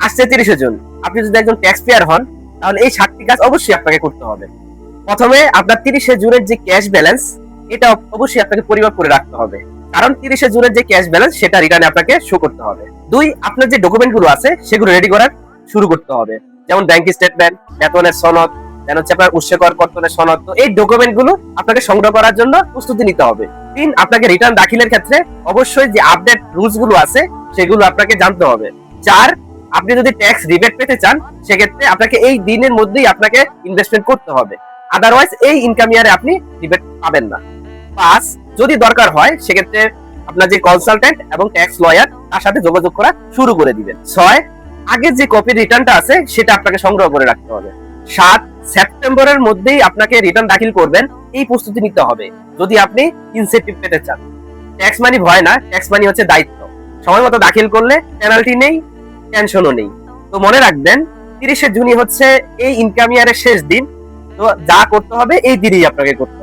আসছে 30শে জুন, আপনি যদি একজন ট্যাক্স পেয়ার হন তাহলে এই 7টি কাজ অবশ্যই আপনাকে করতে হবে। প্রথমে আপনার 30শে জুনের যে ক্যাশ ব্যালেন্স, এটা অবশ্যই আপনাকে পরিমাপ করে রাখতে হবে, কারণ 30শে জুনের যে ক্যাশ ব্যালেন্স সেটা রিটার্নে আপনাকে শো করতে হবে। 2, আপনার যে ডকুমেন্ট গুলো আছে সেগুলো রেডি করার শুরু করতে হবে, যেমন ব্যাংক স্টেটমেন্ট, বেতনের সনদ, দেন হচ্ছে আপনার উৎসকর কর্তনের সনদ। তো এই ডকুমেন্ট গুলো আপনাকে সংগ্রহ করার জন্য প্রস্তুতি নিতে হবে। 3, আপনাকে রিটার্ন দাখিলের ক্ষেত্রে অবশ্যই যে আপডেট রুলস গুলো আছে সেগুলো আপনাকে জানতে হবে। 4, আপনি যদি ট্যাক্স রিবেট পেতে চান সেক্ষেত্রে আপনাকে এই দিনের মধ্যেই আপনাকে ইনভেস্টমেন্ট করতে হবে, আদারওয়াইজ এই ইনকাম ইয়ারে আপনি রিবেট পাবেন না। 5, যদি দরকার হয় সেক্ষেত্রে আপনার যে কনসালটেন্ট এবং ট্যাক্স লয়ার তার সাথে যোগাযোগ করা শুরু করে দিবেন। 6, আগের যে কপি রিটার্নটা আছে সেটা আপনাকে সংগ্রহ করে রাখতে হবে। 7, সেপ্টেম্বরের মধ্যেই আপনাকে রিটার্ন দাখিল করবেন, এই প্রস্তুতি নিতে হবে যদি আপনি ইনসেন্টিভ পেতে চান। ট্যাক্স মানি ভয় না, ট্যাক্স মানি হচ্ছে দায়িত্ব। সময় মতো দাখিল করলে পেনাল্টি নেই, টেনশনও নেই। তো মনে রাখবেন 30শে জুনই হচ্ছে এই ইনকাম ইয়ারের শেষ দিন। তো যা করতে হবে এই দিনই আপনাকে করতে হবে।